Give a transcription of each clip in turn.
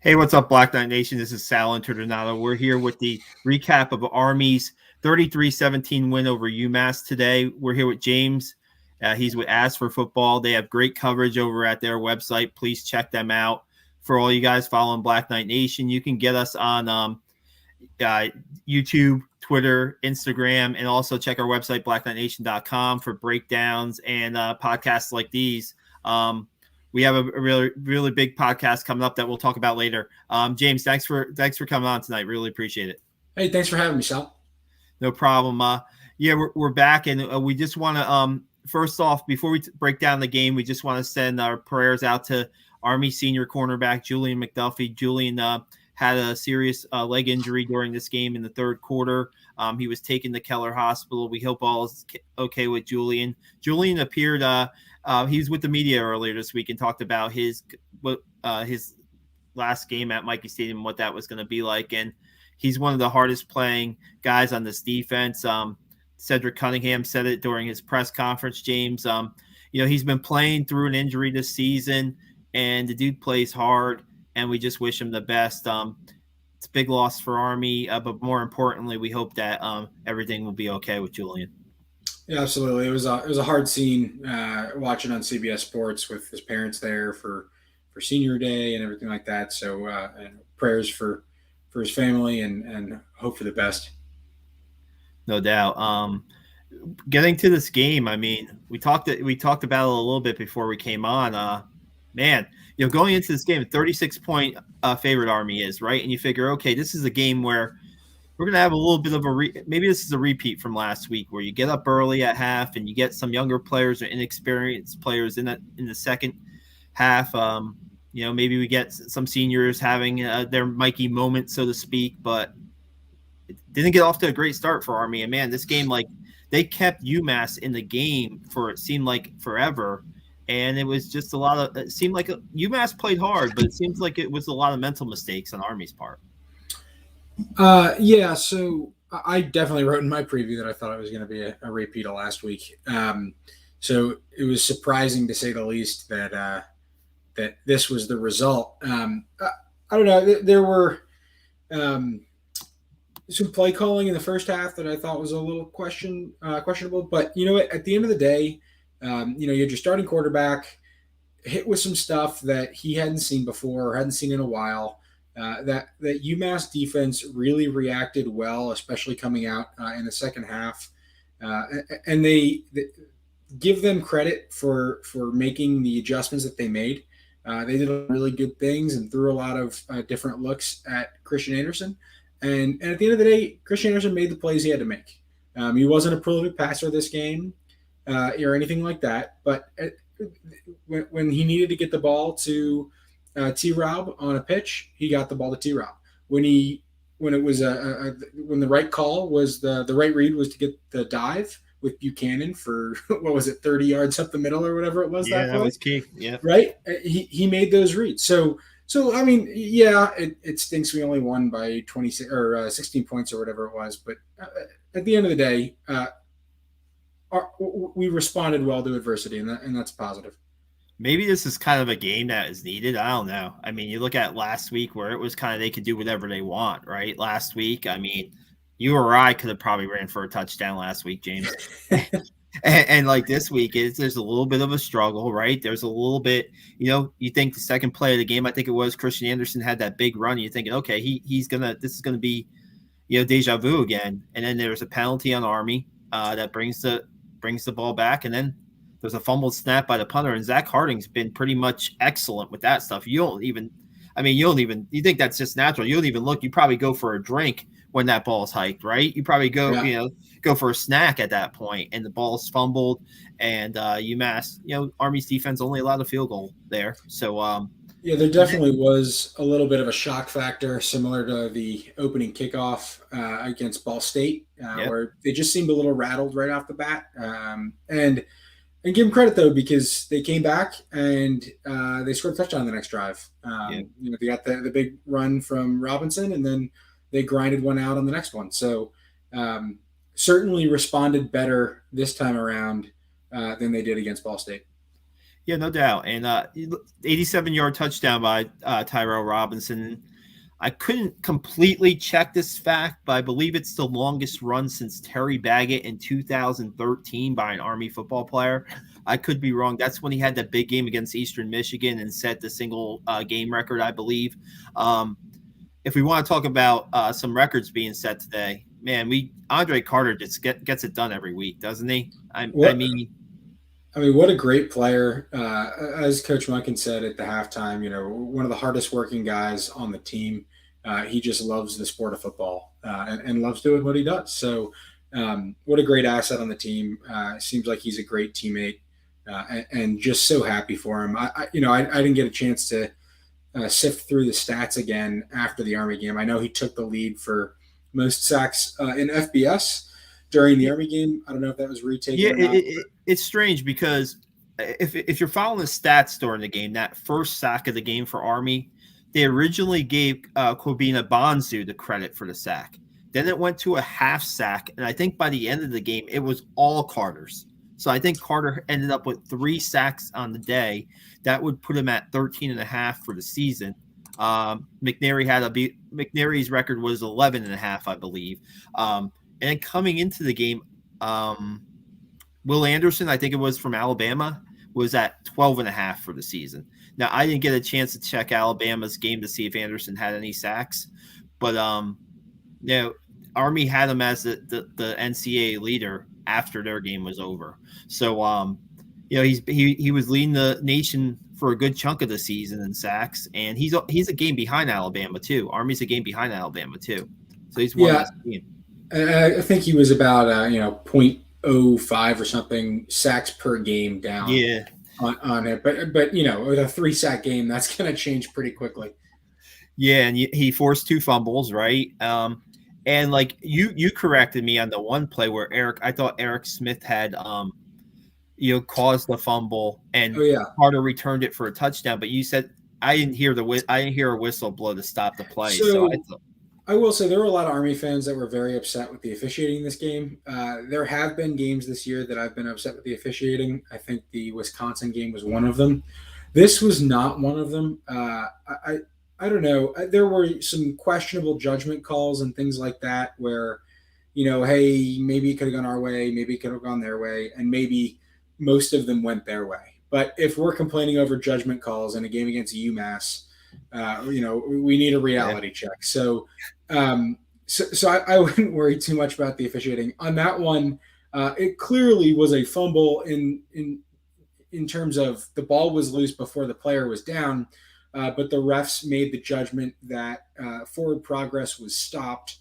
Hey, what's up, Black Knight Nation? This is Sal Internado. We're here with the recap of Army's 33-17 win over UMass today. We're here with James. He's with As for Football. They have great coverage over at their website. Please check them out. For all you guys following Black Knight Nation, you can get us on YouTube, Twitter, Instagram, and also check our website, blackknightnation.com, for breakdowns and podcasts like these. We have a really big podcast coming up that we'll talk about later. James, thanks for coming on tonight. Really appreciate it. Hey, thanks for having me, Sal. No problem. We're back, and we just want to first off, before we break down the game, we just want to send our prayers out to Army senior cornerback Julian McDuffie. Julian had a serious leg injury during this game in the third quarter. He was taken to Keller Hospital. We hope all is okay with Julian. Julian appeared. He was with the media earlier this week and talked about his last game at Michie Stadium and what that was going to be like. And he's one of the hardest playing guys on this defense. Cedric Cunningham said it during his press conference, James. He's been playing through an injury this season, and the dude plays hard, and we just wish him the best. It's a big loss for Army, but more importantly, we hope that everything will be okay with Julian. Yeah, absolutely. It was a hard scene watching on CBS Sports with his parents there for senior day and everything like that. So and prayers for his family and hope for the best. No doubt. Getting to this game, I mean, we talked about it a little bit before we came on. Going into this game, 36-point favorite Army is, right? And you figure, okay, this is a game where we're going to have a little bit of maybe this is a repeat from last week where you get up early at half and you get some younger players or inexperienced players in the second half. Maybe we get some seniors having their Mikey moment, so to speak, but it didn't get off to a great start for Army. And man, this game, like, they kept UMass in the game for it seemed like forever. And it was just it seemed like UMass played hard, but it seems like it was a lot of mental mistakes on Army's part. So I definitely wrote in my preview that I thought it was going to be a repeat of last week. So it was surprising, to say the least, that this was the result. I don't know. There were some play calling in the first half that I thought was a little questionable. But you know what? At the end of the day, you had your starting quarterback hit with some stuff that he hadn't seen before or hadn't seen in a while. That UMass defense really reacted well, especially coming out in the second half, and they give them credit for making the adjustments that they made. They did really good things and threw a lot of different looks at Christian Anderson. And at the end of the day, Christian Anderson made the plays he had to make. He wasn't a prolific passer this game or anything like that, but when he needed to get the ball to T-Rob on a pitch, he got the ball to T-Rob. When it was when the right call was the right read was to get the dive with Buchanan for 30 yards up the middle or whatever it was. Yeah, that was key. Yeah, right. He made those reads. So I mean, yeah, it stinks we only won by 26 or 16 points or whatever it was. But at the end of the day, we responded well to adversity, and that's positive. Maybe this is kind of a game that is needed. I don't know. I mean, you look at last week where it was kind of they could do whatever they want, right? Last week, I mean, you or I could have probably ran for a touchdown last week, James. and like this week, there's a little bit of a struggle, right? There's a little bit, you think the second play of the game, I think it was Christian Anderson had that big run. You're thinking, okay, this is gonna be, deja vu again. And then there's a penalty on Army that brings the ball back, and then there's a fumbled snap by the punter, and Zach Harding's been pretty much excellent with that stuff. You think that's just natural. You don't even look. You probably go for a drink when that ball's hiked, right? You probably go for a snack at that point, and the ball's fumbled, and UMass, Army's defense only allowed a field goal there. So, there definitely was a little bit of a shock factor, similar to the opening kickoff against Ball State, where they just seemed a little rattled right off the bat, and give them credit, though, because they came back and they scored a touchdown on the next drive. They got the big run from Robinson, and then they grinded one out on the next one. So certainly responded better this time around than they did against Ball State. Yeah, no doubt. And 87-yard touchdown by Tyrell Robinson. I couldn't completely check this fact, but I believe it's the longest run since Terry Baggett in 2013 by an Army football player. I could be wrong. That's when he had that big game against Eastern Michigan and set the single game record, I believe. If we want to talk about some records being set today, man, Andre Carter just gets it done every week, doesn't he? I What mean, I mean, what a great player. As Coach Munkin said at the halftime, one of the hardest working guys on the team. He just loves the sport of football and loves doing what he does. So, what a great asset on the team. Seems like he's a great teammate, and just so happy for him. I didn't get a chance to sift through the stats again after the Army game. I know he took the lead for most sacks in FBS during the Army game. I don't know if that was retaken yeah, or not. it's strange because if you're following the stats during the game, that first sack of the game for Army, they originally gave Kobina Bonsu the credit for the sack. Then it went to a half sack, and I think by the end of the game, it was all Carter's. So I think Carter ended up with 3 sacks on the day. That would put him at 13 and a half for the season. McNary's record was 11 and a half, I believe. And then coming into the game, Will Anderson, I think it was from Alabama, was at 12 and a half for the season. Now, I didn't get a chance to check Alabama's game to see if Anderson had any sacks, but Army had him as the NCAA leader after their game was over. So, he was leading the nation for a good chunk of the season in sacks, and he's a game behind Alabama too. Army's a game behind Alabama too, so he's one Yeah, less team. I think he was about 0.05 or something sacks per game down Yeah, on it. But with a 3-sack game, that's going to change pretty quickly. yeah, and he forced 2 fumbles, right? And like you corrected me on the one play where I thought Eric Smith had caused the fumble Oh and yeah. Carter returned it for a touchdown, but you said I didn't hear a whistle blow to stop the play. So I So thought, I will say there were a lot of Army fans that were very upset with the officiating in this game. There have been games this year that I've been upset with the officiating. I think the Wisconsin game was one of them. This was not one of them. I don't know. There were some questionable judgment calls and things like that where, hey, maybe it could have gone our way, maybe it could have gone their way, and maybe most of them went their way. But if we're complaining over judgment calls in a game against UMass, we need a yeah, reality check. So I wouldn't worry too much about the officiating on that one. It clearly was a fumble in terms of the ball was loose before the player was down, but the refs made the judgment that forward progress was stopped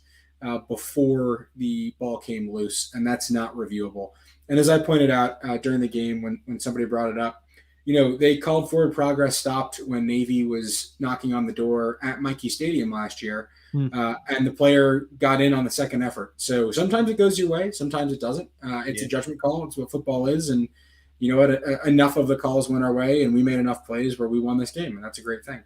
before the ball came loose, and that's not reviewable. And as I pointed out during the game when somebody brought it up, they called forward progress stopped when Navy was knocking on the door at Mikey Stadium last year, hmm, and the player got in on the second effort. So sometimes it goes your way, sometimes it doesn't. It's yeah. a judgment call. It's what football is, and you know what? Enough of the calls went our way, and we made enough plays where we won this game, and that's a great thing.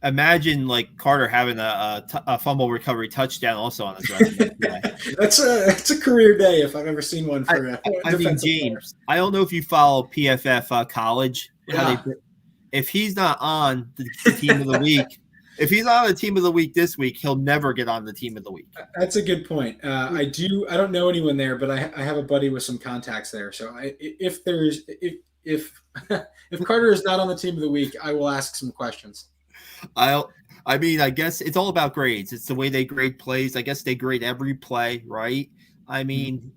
Imagine like Carter having a fumble recovery touchdown also on his resume today. That's a career day if I've ever seen one I, for a I mean, defensive player. James, I don't know if you follow PFF college. Yeah, If he's not on the team of the week, if he's on the team of the week this week, he'll never get on the team of the week. that's a good point. I don't know anyone there, but I have a buddy with some contacts there. So if if Carter is not on the team of the week, I will ask some questions. I mean, I guess it's all about grades. It's the way they grade plays. I guess they grade every play, right? I mean,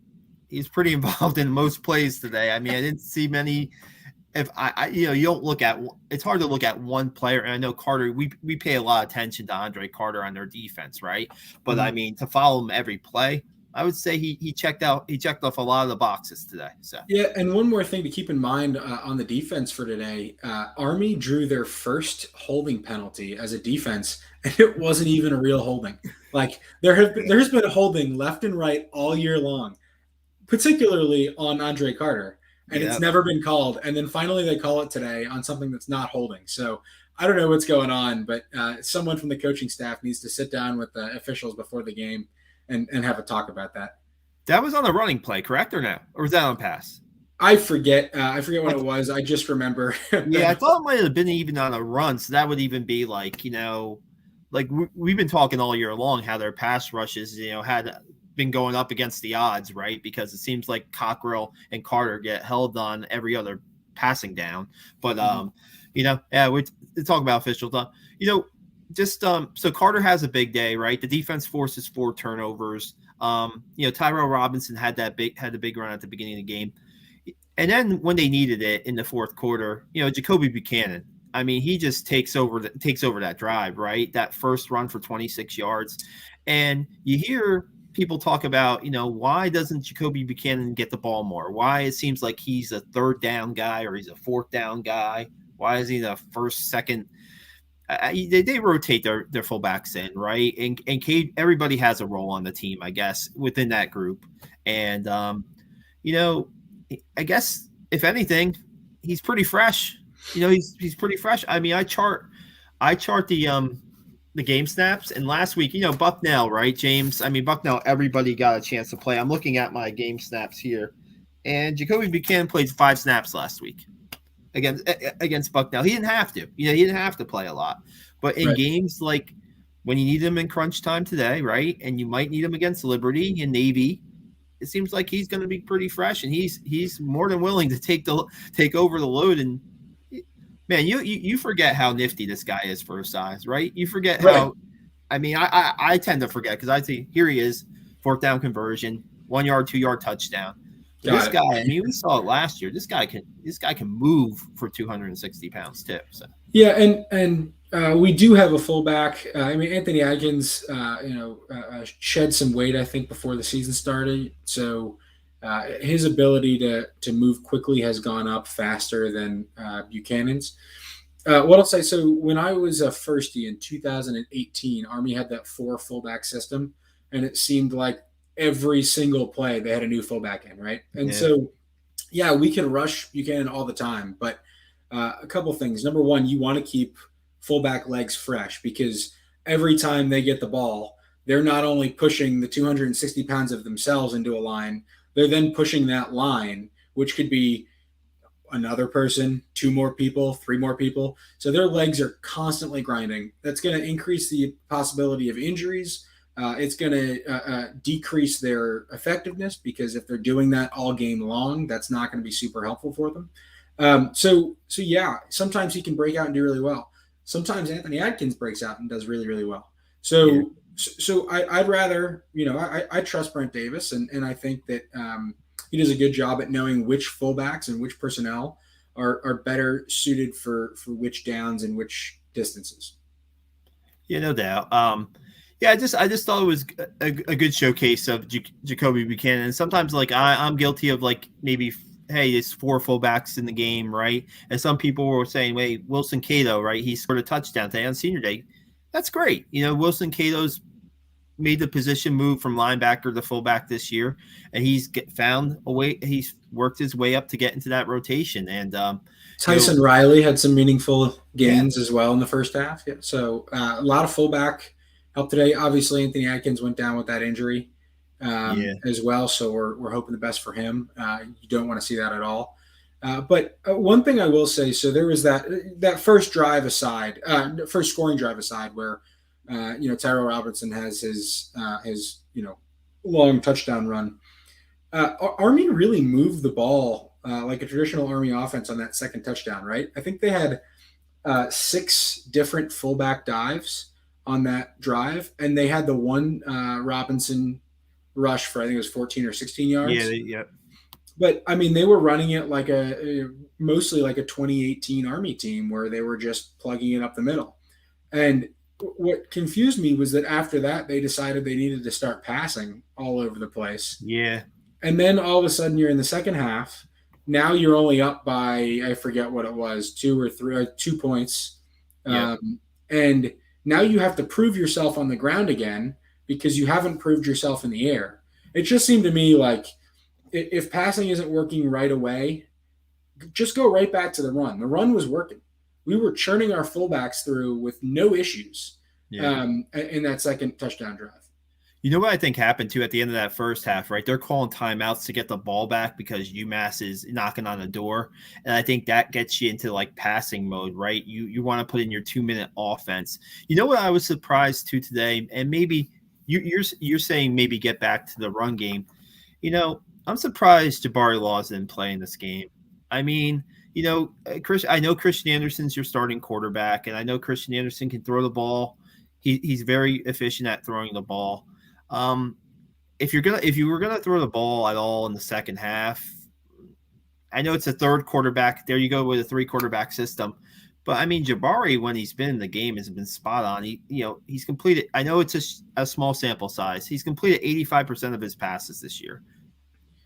he's pretty involved in most plays today. I mean, I didn't see many. If you don't look at, it's hard to look at one player. And I know Carter, we pay a lot of attention to Andre Carter on their defense, right? But I Mhm. mean, to follow him every play, I would say he checked off a lot of the boxes today. So Yeah, and one more thing to keep in mind on the defense for today, Army drew their first holding penalty as a defense, and it wasn't even a real holding. Like there's been a holding left and right all year long, particularly on Andre Carter, and it's yeah, never been called. And then finally they call it today on something that's not holding. So I don't know what's going on, but someone from the coaching staff needs to sit down with the officials before the game and have a talk about that. that was on the running play, correct or no? Or was that on pass? I forget what I it was. I just remember. Yeah, I thought it might have been even on a run, so that would even be like, like we've been talking all year long how their pass rushes, had been going up against the odds, right? Because it seems like Cockrell and Carter get held on every other passing down. But yeah, we talk about official stuff. Just so Carter has a big day, right? The defense forces 4 turnovers. Tyrell Robinson had the big run at the beginning of the game. And then when they needed it in the fourth quarter, Jacoby Buchanan. I mean, he just takes over that drive, right? That first run for 26 yards. And you hear people talk about, why doesn't Jacoby Buchanan get the ball more? Why it seems like he's a third down guy or he's a fourth down guy. Why is he the first, second? They rotate their fullbacks in, right? And Cade, everybody has a role on the team, I guess, within that group. And you know, I guess if anything, he's pretty fresh. He's pretty fresh. I mean, I chart the game snaps, and last week, Bucknell, right, James? I mean, Bucknell, everybody got a chance to play. I'm looking at my game snaps here, and Jacoby Buchanan played 5 snaps last week against Bucknell. He didn't have to. He didn't have to play a lot. But in Right. games like when you need him in crunch time today, right, and you might need him against Liberty and Navy, it seems like he's going to be pretty fresh, and he's more than willing to take over the load. And man, you forget how nifty this guy is for his size, right? You forget Right. how. I mean, I tend to forget because I see here he is, 4th down conversion, 1 yard, 2 yard touchdown. But this Got guy, it. I mean, we saw it last year. This guy can move for 260 pounds too. So Yeah, and we do have a fullback. I mean, Anthony Adkins, shed some weight, I think, before the season started. So his ability to move quickly has gone up faster than Buchanan's. What I'll say, so when I was a firstie in 2018, Army had that 4 fullback system, and it seemed like every single play they had a new fullback in, right? And yeah, so yeah, we can rush Buchanan all the time, but a couple things. Number one, you want to keep fullback legs fresh because every time they get the ball, they're not only pushing the 260 pounds of themselves into a line, they're then pushing that line, which could be another person, 2 more people, 3 more people. So their legs are constantly grinding. That's going to increase the possibility of injuries. It's going to decrease their effectiveness because if they're doing that all game long, that's not going to be super helpful for them. So yeah, sometimes he can break out and do really well. Sometimes Anthony Adkins breaks out and does really really well. yeah. So I'd rather I trust Brent Davis and I think that he does a good job at knowing which fullbacks and which personnel are better suited for which downs and which distances. Yeah, no doubt. Yeah, I just thought it was a good showcase of Jacoby Buchanan. And sometimes, like I'm guilty of like maybe hey, it's 4 fullbacks in the game, right? And some people were saying, wait, Wilson Cato, right? He scored a touchdown today on Senior Day. That's great. Wilson Cato's made the position move from linebacker to fullback this year, and found a way. He's worked his way up to get into that rotation, and you know, Tyson Riley had some meaningful yeah, gains as well in the first half. Yeah. So a lot of fullback help today. Obviously, Anthony Atkins went down with that injury yeah, as well. So we're hoping the best for him. You don't want to see that at all. But one thing I will say, so there was that first drive aside, first scoring drive aside, where Tyrell Robertson has his long touchdown run. Army really moved the ball like a traditional Army offense on that second touchdown, right? I think they had 6 different fullback dives on that drive, and they had the one Robinson rush for I think it was 14 or 16 yeah, yards. yeah, But I mean, they were running it like mostly like a 2018 Army team where they were just plugging it up the middle. And what confused me was that after that, they decided they needed to start passing all over the place. yeah, And then all of a sudden, you're in the second half. Now you're only up by, I forget what it was, 2 or 3, 2 points. yep, And now you have to prove yourself on the ground again because you haven't proved yourself in the air. It just seemed to me like if passing isn't working right away, just go right back to the run. The run was working. We were churning our fullbacks through with no issues yeah. in that second touchdown drive. You know what I think happened too at the end of that first half, right? They're calling timeouts to get the ball back because UMass is knocking on the door, and I think that gets you into like passing mode, right? You want to put in your 2 minute offense. You know what I was surprised to today, and maybe you're saying maybe get back to the run game. I'm surprised Jabari Laws didn't play in this game. I mean, Chris, I know Christian Anderson's your starting quarterback, and I know Christian Anderson can throw the ball. He's very efficient at throwing the ball. Um, if you were gonna throw the ball at all in the second half, I know it's a third quarterback. There you go with a three quarterback system. But I mean, Jabari, when he's been in the game, has been spot on. He's completed. I know it's a small sample size. He's completed 85% of his passes this year.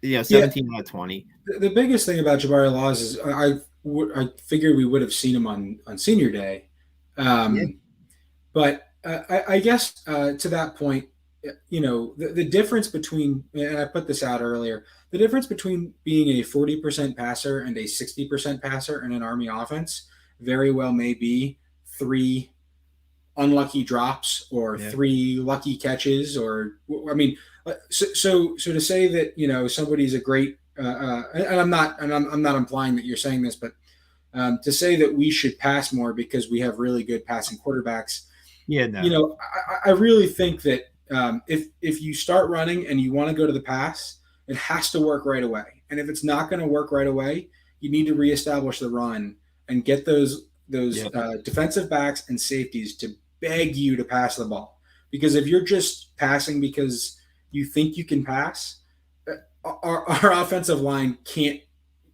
Yeah, 17 out of 20. the biggest thing about Jabari Laws is I figured we would have seen him on senior day, Yeah, but I guess to that point, the difference between, and I put this out earlier, the difference between being a 40% passer and a 60% passer in an Army offense very well may be three unlucky drops or yeah, three lucky catches, or I mean, so to say that somebody's a great, and I'm not implying that you're saying this, but to say that we should pass more because we have really good passing quarterbacks, yeah. No, I really think that if you start running and you want to go to the pass, it has to work right away. And if it's not going to work right away, you need to reestablish the run and get those yeah, defensive backs and safeties to beg you to pass the ball. Because if you're just passing because you think you can pass, our offensive line can't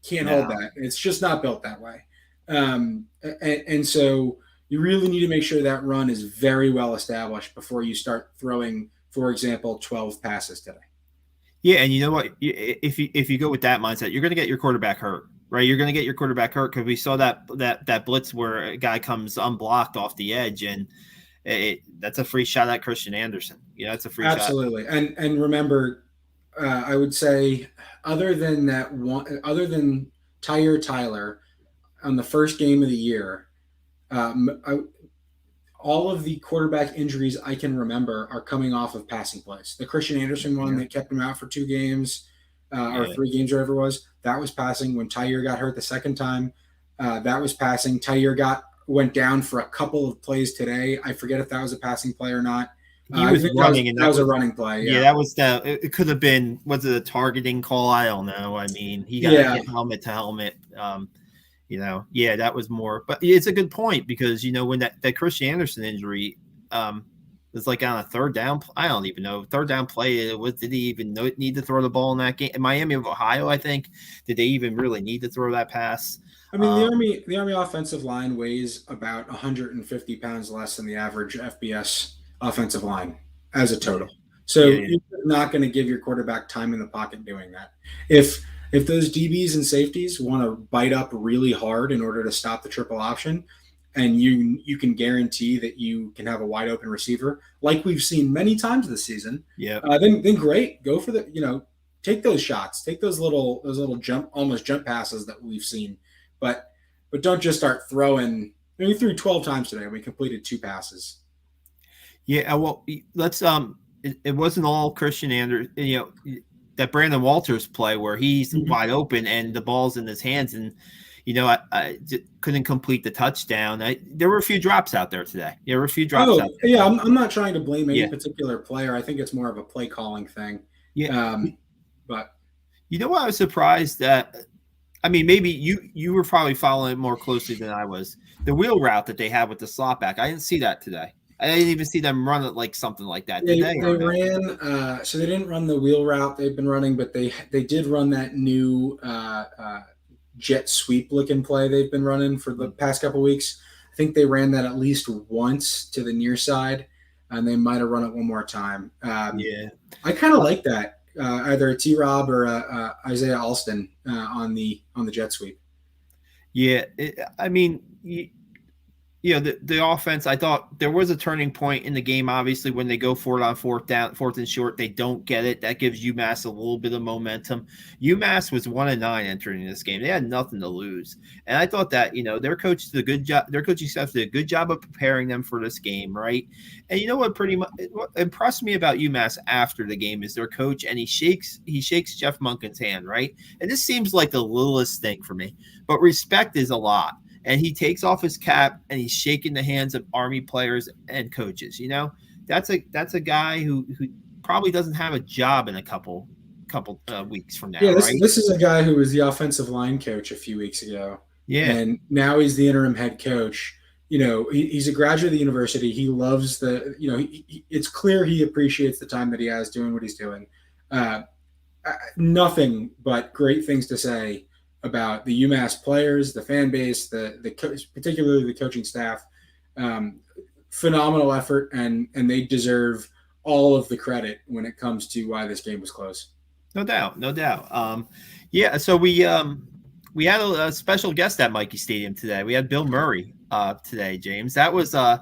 hold no. that. It's just not built that way. And so you really need to make sure that run is very well established before you start throwing, for example, 12 passes today. Yeah, and you know what? If you go with that mindset, you're going to get your quarterback hurt, right? You're going to get your quarterback hurt because we saw that blitz where a guy comes unblocked off the edge, and that's a free shot at Christian Anderson. That's a free shot. Absolutely. And remember, I would say other than Tyler on the first game of the year, all of the quarterback injuries I can remember are coming off of passing plays. The Christian Anderson one Yeah, that kept him out for 2 games or yeah. 3 games, or whatever it was, that was passing. When Tyre got hurt the second time, that was passing. Went down for a couple of plays today. I forget if that was a passing play or not. He I was think running, and that was a running play. yeah, Yeah, that was it could have been, was it a targeting call? I don't know. I mean, he got yeah. hit helmet to helmet. Yeah, that was more. But it's a good point because when that Christian Anderson injury was like on a third down. I don't even know, third down play. Did he even need to throw the ball in that game? In Miami of Ohio, I think. Did they even really need to throw that pass? I mean, the Army offensive line weighs about 150 pounds less than the average FBS offensive line as a Yeah, total. So yeah, you're not going to give your quarterback time in the pocket doing that. If those DBs and safeties want to bite up really hard in order to stop the triple option, and you can guarantee that you can have a wide open receiver, like we've seen many times this season, yeah. then great, go for take those shots, take those little almost jump passes that we've seen, but don't just start throwing. We threw 12 times today. We completed 2 passes. Yeah, well, let's it wasn't all Christian Anderson. That Brandon Walters play where he's Mhm. wide open and the ball's in his hands, and I couldn't complete the touchdown. There were a few drops out there today. There were a few drops Oh out there yeah, today. I'm not trying to blame any Yeah, particular player. I think it's more of a play calling thing. yeah. But You know what? I was surprised that. I mean, maybe you were probably following it more closely than I was. The wheel route that they had with the slot back, I didn't see that today. I didn't even see them run it like something like that. Did they they or no? ran. So they didn't run the wheel route they've been running, but they did run that new jet sweep looking play they've been running for the past couple weeks. I think they ran that at least once to the near side, and they might have run it one more time. Yeah. I kind of like that, either a T. Rob or Isaiah Alston on the jet sweep. Yeah, I mean, the offense, I thought there was a turning point in the game, obviously, when they go for it on fourth down, fourth and short. They don't get it. That gives UMass a little bit of momentum. UMass was 1-9 entering this game. They had nothing to lose. And I thought that, their coach did a good job, their coaching staff did a good job of preparing them for this game, right? And you know what pretty much what impressed me about UMass after the game is their coach, and he shakes Jeff Monken's hand, right? And this seems like the littlest thing for me, but respect is a lot, and he takes off his cap and he's shaking the hands of Army players and coaches. That's a guy who probably doesn't have a job in a couple weeks from now, Yeah, this right? this is a guy who was the offensive line coach a few weeks ago, Yeah, and now he's the interim head coach. He's a graduate of the university. He loves it's clear he appreciates the time that he has doing what he's doing. Uh, Nothing but great things to say about the UMass players, the fan base, particularly the coaching staff. Um, Phenomenal effort, and they deserve all of the credit when it comes to why this game was close. no doubt, no doubt. Yeah, so we had a special guest at Mikey Stadium today. We had Bill Murray today, James. That was I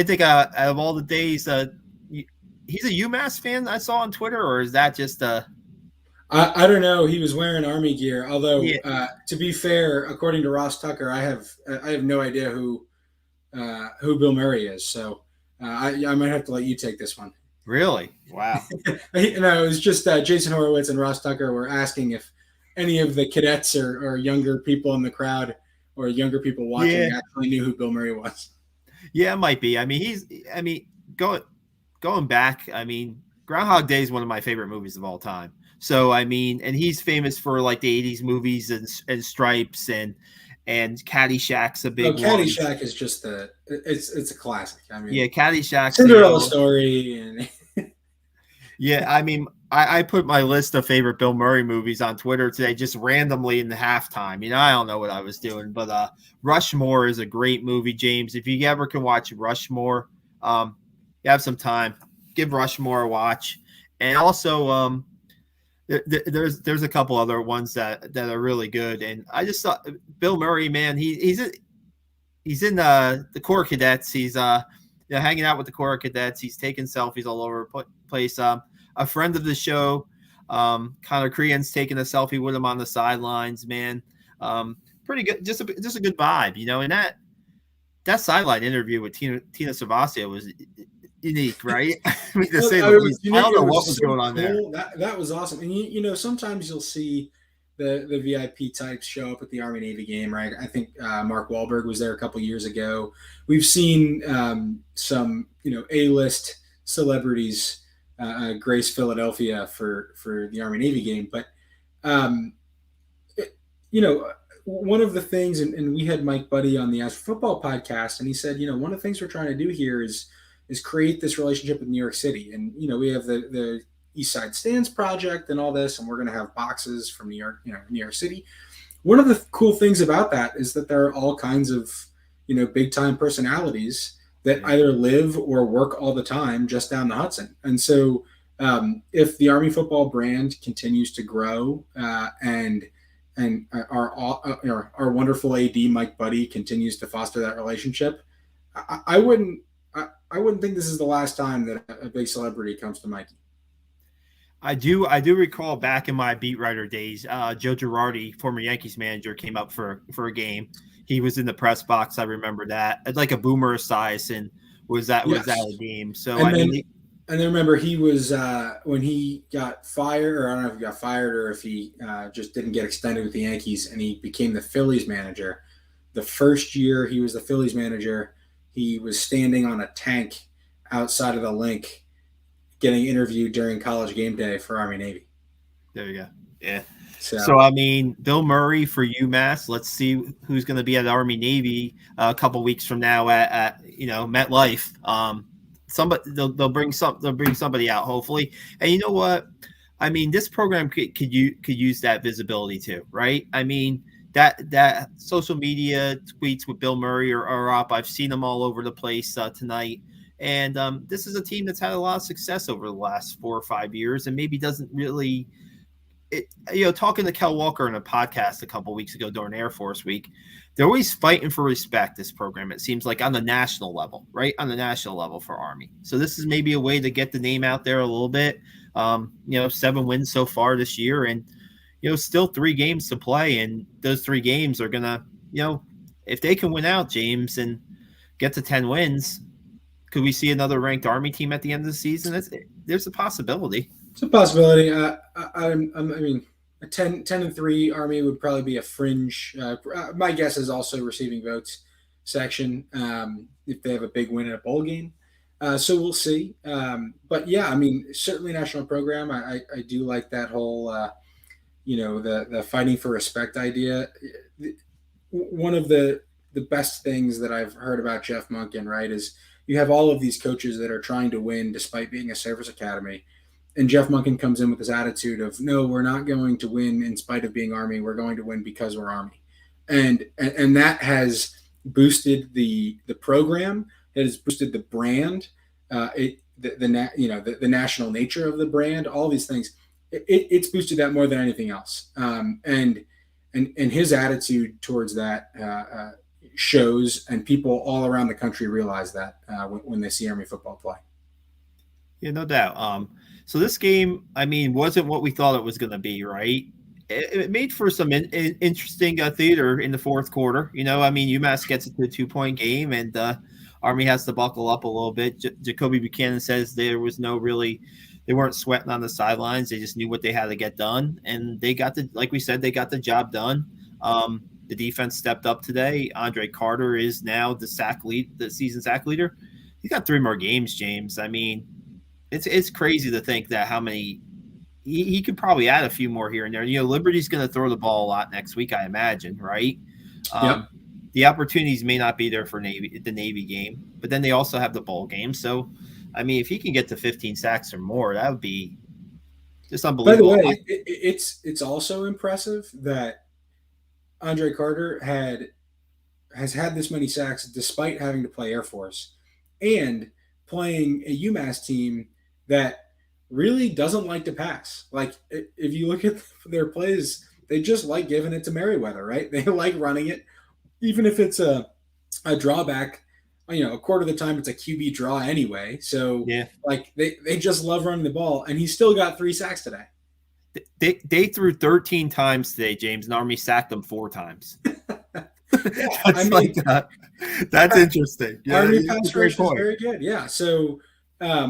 think out of all the days, he's a UMass fan I saw on Twitter, or is that just I don't know. He was wearing army gear. Although, yeah, to be fair, according to Ross Tucker, I have no idea who Bill Murray is. So I might have to let you take this one. really? Wow. No, it was just Jason Horowitz and Ross Tucker were asking if any of the cadets or younger people in the crowd or younger people Yeah, watching actually knew who Bill Murray was. yeah, it might be. I mean, going back, Groundhog Day is one of my favorite movies of all time. So and he's famous for like the '80s movies and Stripes and Caddyshack's a Oh, big one. Caddyshack is just it's a classic. I Yeah, mean, Caddyshack's Cinderella story and yeah. I put my list of favorite Bill Murray movies on Twitter today, just randomly in the halftime. I don't know what I was doing, but Rushmore is a great movie, James. If you ever can watch Rushmore, you have some time, give Rushmore a watch. And also, there's a couple other ones that are really good. And I just thought Bill Murray, man, he's in the Corps Cadets. He's hanging out with the Corps Cadets. He's taking selfies all over the place. A friend of the show, Connor Crean's taking a selfie with him on the sidelines. Man, pretty good. Just a good vibe, And that sideline interview with Tina Savasio was unique, right? To say Well, the it was least. I unique. don't It know what was was so going on there. cool. That was awesome. And sometimes you'll see the VIP types show up at the Army Navy game, right? I think Mark Wahlberg was there a couple years ago. We've seen some A-list celebrities grace Philadelphia for the Army Navy game, but um, you know, one of the things, and we had Mike Buddy on the Ask Football podcast, and he said, one of the things we're trying to do here is create this relationship with New York City, and we have the East Side Stands project and all this, and we're going to have boxes from New York, New York City. One of the cool things about that is that there are all kinds of big time personalities that Yeah. either live or work all the time just down the Hudson, and so if the Army football brand continues to grow and our wonderful AD Mike Buddy continues to foster that relationship, I wouldn't think this is the last time that a big celebrity comes to Mikey. I do recall back in my beat writer days, Joe Girardi, former Yankees manager, came up for a game. He was in the press box. I remember that. It's like a Boomer Esiason was that Yes, a game. So and then and then remember he was when he got fired, or I don't know if he got fired or if he just didn't get extended with the Yankees, and he became the Phillies manager. The first year he was the Phillies manager, he was standing on a tank outside of the link getting interviewed during college game day for Army Navy. there you go. Yeah. So So Bill Murray for UMass. Let's see who's going to be at Army Navy a couple weeks from now at MetLife. Somebody they'll bring somebody out hopefully. And you know what? This program could use that visibility too, right? That social media tweets with Bill Murray are up. I've seen them all over the place tonight. And this is a team that's had a lot of success over the last 4 or 5 years, and maybe doesn't really talking to Kel Walker in a podcast a couple weeks ago during Air Force Week, they're always fighting for respect. This program, it seems like, on the national level, right? On the national level for Army. So this is maybe a way to get the name out there a little bit. 7 wins so far this year, and still 3 games to play, and those 3 games are gonna, if they can win out, James, and get to 10 wins, could we see another ranked Army team at the end of the season? There's a possibility. It's a possibility. I mean, a 10-3 Army would probably be a fringe. My guess is also receiving votes section if they have a big win in a bowl game. So we'll see. But yeah, I mean, certainly national program. I do like that whole, the fighting for respect idea. One of the best things that I've heard about Jeff Monken, right, is you have all of these coaches that are trying to win despite being a service academy. And Jeff Monken comes in with this attitude of, no, we're not going to win in spite of being Army. We're going to win because we're Army. And that has boosted the program. It has boosted the brand, the national nature of the brand, all these things. It's boosted that more than anything else. And his attitude towards that shows, and people all around the country realize that when they see Army football play. Yeah, no doubt. So this game, I mean, wasn't what we thought it was going to be, right? It made for some interesting theater in the fourth quarter. I mean, UMass gets it to a 2-point game, and Army has to buckle up a little bit. Jacoby Buchanan says they weren't sweating on the sidelines. They just knew what they had to get done, and like we said, they got the job done. The defense stepped up today. Andre Carter is now the season sack leader. He's got 3 more games, James. I mean, it's crazy to think that how many he could probably add a few more here and there. Liberty's going to throw the ball a lot next week, I imagine, right? Yep. The opportunities may not be there for the Navy game, but then they also have the bowl game. So, I mean, if he can get to 15 sacks or more, that would be just unbelievable. By the way, it's also impressive that Andre Carter has had this many sacks despite having to play Air Force and playing a UMass team that really doesn't like to pass. Like, if you look at their plays, they just like giving it to Merriweather, right? They like running it, even if it's a drawback. A quarter of the time it's a QB draw anyway. So yeah, like they just love running the ball, and he still got 3 sacks today. They threw 13 times today, James, and Army sacked them 4 times. That's interesting. Army pass rush is very good. Yeah. So I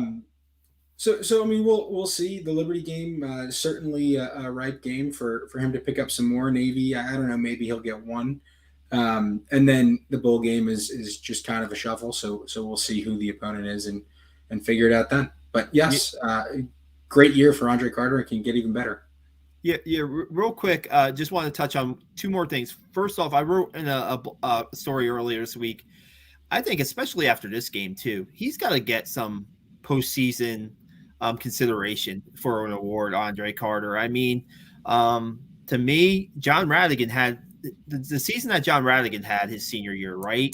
mean, we'll see. The Liberty game certainly a ripe game for him to pick up some more. Navy, I don't know, maybe he'll get 1. And then the bowl game is just kind of a shuffle. So we'll see who the opponent is and figure it out then. But yes, great year for Andre Carter. It can get even better. Yeah. Real quick, just want to touch on 2 more things. First off, I wrote in a story earlier this week. I think, especially after this game too, he's got to get some postseason consideration for an award. Andre Carter. I mean, to me, John Radigan had the season that John Radigan had his senior year, right?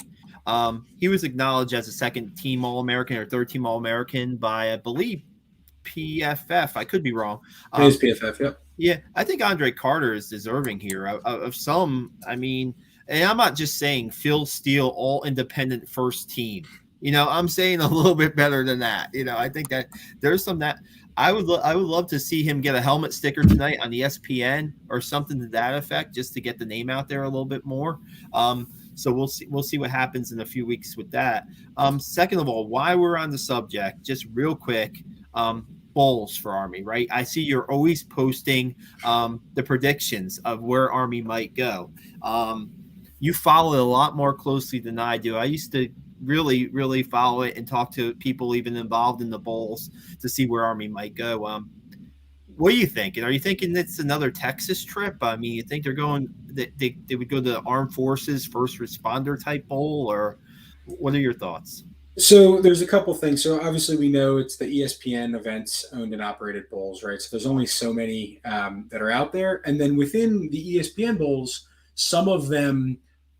He was acknowledged as a 2nd-team All-American or 3rd-team All-American by, I believe, PFF. I could be wrong. It is PFF, yep. Yeah, I think Andre Carter is deserving here of some. I mean, and I'm not just saying Phil Steele all-independent first team. I'm saying a little bit better than that. I think that there's some that I would love to see him get a helmet sticker tonight on ESPN or something to that effect, just to get the name out there a little bit more. So we'll see what happens in a few weeks with that. Second of all, while we're on the subject, just real quick, bowls for Army, right? I see you're always posting the predictions of where Army might go. You follow it a lot more closely than I do. I used to really, really follow it and talk to people even involved in the bowls to see where Army might go. What are you thinking? Are you thinking it's another Texas trip? I mean, you think they're going? They would go to the Armed Forces First Responder type bowl, or what are your thoughts? So there's a couple things. So obviously we know it's the ESPN events owned and operated bowls, right? So there's only so many that are out there, and then within the ESPN bowls, some of them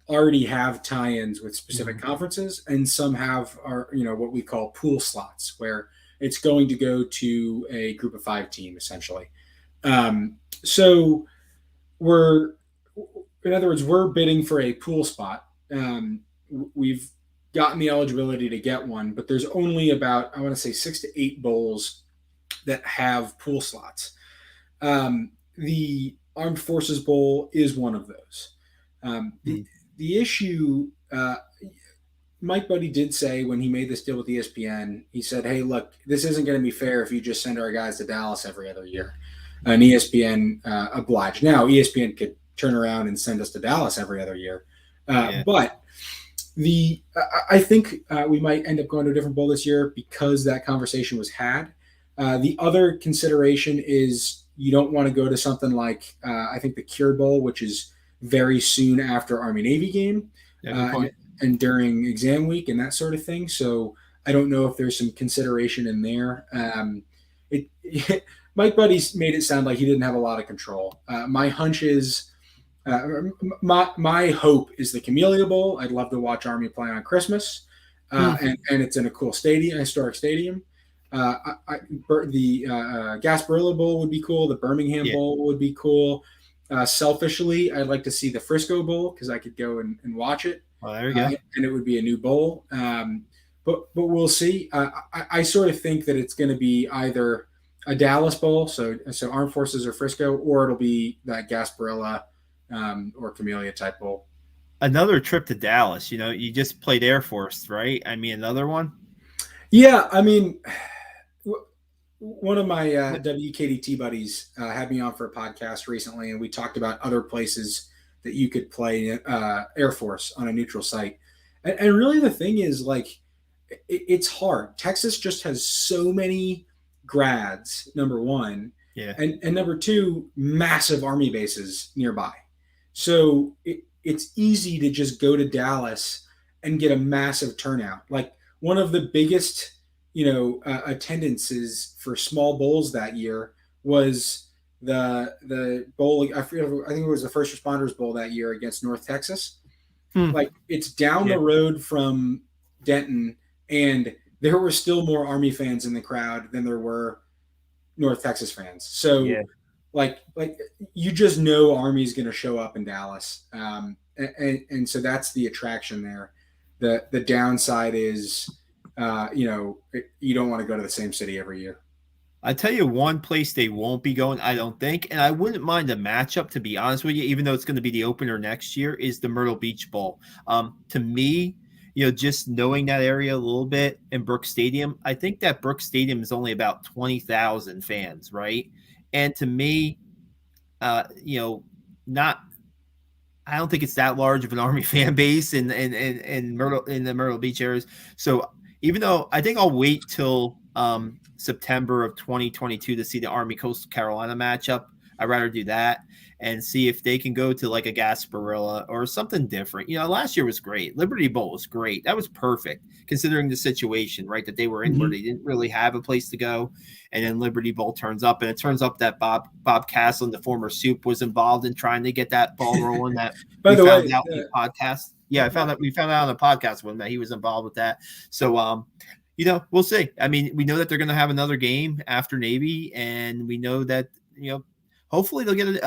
already have tie-ins with specific conferences, and some have what we call pool slots, where it's going to go to a group of 5 team essentially. So we're, in other words, we're bidding for a pool spot. We've gotten the eligibility to get one, but there's only about, I want to say, 6 to 8 bowls that have pool slots. The Armed Forces Bowl is one of those. Um, the Mm. the issue, Mike Buddy did say when he made this deal with ESPN, he said, "Hey, look, this isn't going to be fair if you just send our guys to Dallas every other year." And ESPN obliged. Now, ESPN could turn around and send us to Dallas every other year, Yeah. but the I think we might end up going to a different bowl this year because that conversation was had. The other consideration is you don't want to go to something like I think the Cure Bowl, which is very soon after Army Navy game, Yeah, good uh, and, point. and during exam week and that sort of thing. So I don't know if there's some consideration in there. It Mike Buddy's made it sound like he didn't have a lot of control. My hunch is my hope is the Camellia Bowl. I'd love to watch Army play on Christmas, Hmm. and it's in a cool stadium, a historic stadium. The Gasparilla Bowl would be cool. The Birmingham Yeah. Bowl would be cool. Selfishly, I'd like to see the Frisco Bowl because I could go and watch it, Well, there you go. and it would be a new bowl. But we'll see. I sort of think that it's going to be either a Dallas Bowl, so Armed Forces or Frisco, or it'll be that Gasparilla or Camellia type bowl. Another trip to Dallas. You just played Air Force, right? I mean, another one. Yeah, I mean, one of my WKDT buddies had me on for a podcast recently, and we talked about other places that you could play Air Force on a neutral site. And really, the thing is, like, it's hard. Texas just has so many grads, number one, Yeah. and number two, massive Army bases nearby. So it's easy to just go to Dallas and get a massive turnout. Like, one of the biggest attendances for small bowls that year was the bowl. I forget. I think it was the First Responders Bowl that year against North Texas. Hmm. Like, it's down Yeah. the road from Denton, and there were still more Army fans in the crowd than there were North Texas fans. So Yeah. like you just know Army's going to show up in Dallas, and so that's the attraction there. The downside is, you don't want to go to the same city every year. I tell you one place they won't be going, I don't think, and I wouldn't mind a matchup, to be honest with you, even though it's going to be the opener next year, is the Myrtle Beach Bowl. To me, just knowing that area a little bit in Brooks Stadium, I think that Brooks Stadium is only about 20,000 fans, right? And to me, not I don't think it's that large of an Army fan base in the Myrtle Beach areas. So even though I think I'll wait till September of 2022 to see the Army Coastal Carolina matchup, I'd rather do that and see if they can go to like a Gasparilla or something different. Last year was great. Liberty Bowl was great. That was perfect considering the situation, right, that they were in, where they didn't really have a place to go. And then Liberty Bowl turns up, and it turns up that Bob Castle, the former Soup, was involved in trying to get that ball rolling. That By we the found way, out in the podcast. Yeah, we found out on the podcast with him that he was involved with that. So we'll see. I mean, we know that they're going to have another game after Navy, and we know that hopefully they'll get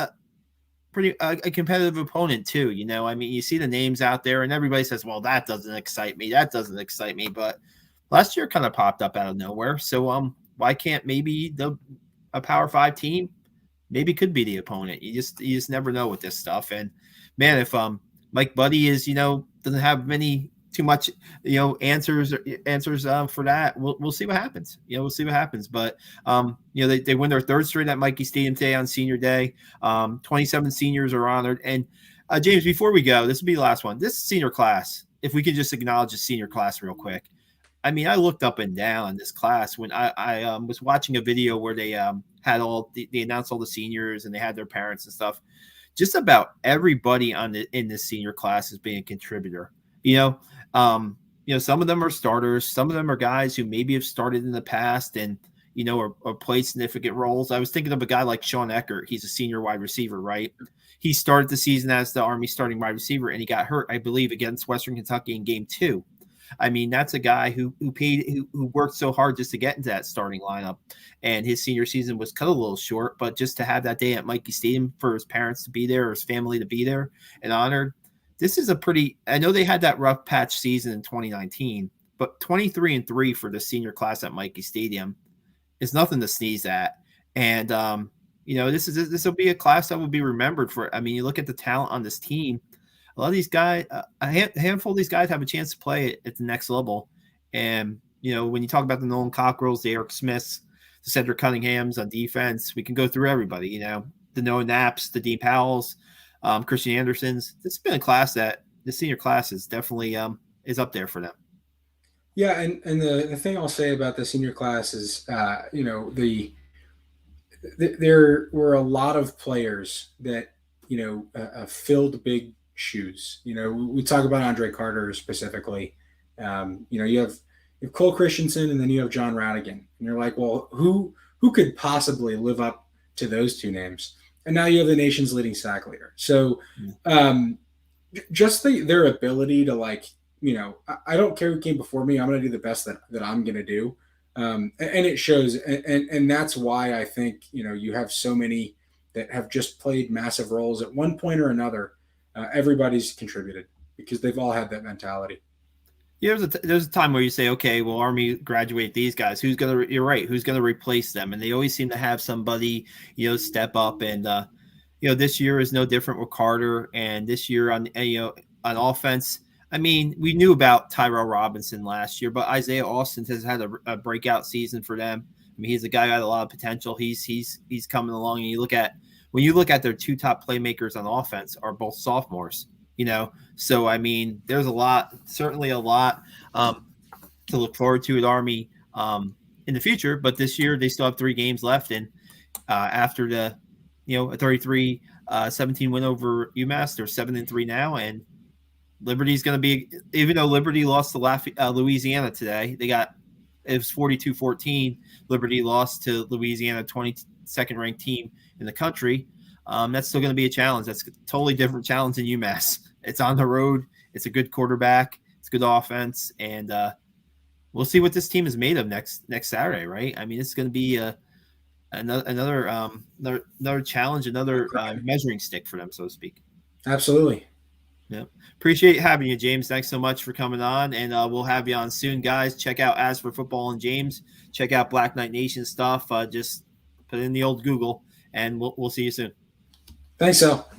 a competitive opponent too. I mean, you see the names out there, and everybody says, "Well, that doesn't excite me. That doesn't excite me." But last year kind of popped up out of nowhere. So why can't maybe a Power 5 team maybe could be the opponent? You just never know with this stuff. And man, if Mike Buddy is doesn't have too much answers for that, we'll see what happens. We'll see what happens. But they win their third straight at Mikey Stadium today on Senior Day. 27 seniors are honored. And James, before we go, this will be the last one. This senior class, if we could just acknowledge the senior class real quick. I mean, I looked up and down in this class when I was watching a video where they had they announced all the seniors and they had their parents and stuff. Just about everybody in this senior class is being a contributor. Some of them are starters. Some of them are guys who maybe have started in the past and or played significant roles. I was thinking of a guy like Sean Eckert. He's a senior wide receiver, right? He started the season as the Army starting wide receiver, and he got hurt, I believe, against Western Kentucky in game 2. I mean, that's a guy who worked so hard just to get into that starting lineup, and his senior season was cut a little short. But just to have that day at Mikey Stadium for his parents to be there, or his family to be there and honored, this is a pretty. I know they had that rough patch season in 2019, but 23-3 for the senior class at Mikey Stadium is nothing to sneeze at. And this will be a class that will be remembered for. I mean, you look at the talent on this team. A lot of these guys, a handful of these guys have a chance to play at the next level. And when you talk about the Nolan Cockrells, the Eric Smiths, the Cedric Cunninghams on defense, we can go through everybody. The Noah Knapps, the Dean Powells, Christian Andersons. This has been a class that the senior class is definitely is up there for them. Yeah, and the thing I'll say about the senior class is, there were a lot of players that filled big shoes. We talk about Andre Carter specifically. You have Cole Christensen, and then you have John Radigan, and you're like, well, who could possibly live up to those two names? And now you have the nation's leading sack leader. So, just their ability to I don't care who came before me. I'm going to do the best that I'm going to do. And it shows. And that's why I think, you have so many that have just played massive roles at one point or another. Everybody's contributed because they've all had that mentality. Yeah, there's a time where you say, okay, well, Army graduate these guys. You're right. Who's going to replace them? And they always seem to have somebody, step up. And, this year is no different with Carter. And this year on offense, I mean, we knew about Tyrell Robinson last year, but Isaiah Austin has had a breakout season for them. I mean, he's a guy who had a lot of potential. He's coming along. And when you look at their two top playmakers on offense are both sophomores. So I mean, there's certainly a lot to look forward to at Army in the future. But this year they still have 3 games left, and after a 33-17 win over UMass, they're 7-3 now, and Liberty's going to be, even though Liberty lost to Louisiana today, it was 42-14. Liberty lost to Louisiana, 22nd ranked team in the country. That's still going to be a challenge. That's a totally different challenge than UMass. It's on the road. It's a good quarterback. It's good offense, and we'll see what this team is made of next Saturday, right? I mean, it's going to be another challenge, another measuring stick for them, so to speak. Absolutely. Yeah. Appreciate having you, James. Thanks so much for coming on, and we'll have you on soon, guys. Check out As for Football and James. Check out Black Knight Nation stuff. Just put in the old Google, and we'll see you soon. Thanks, Al.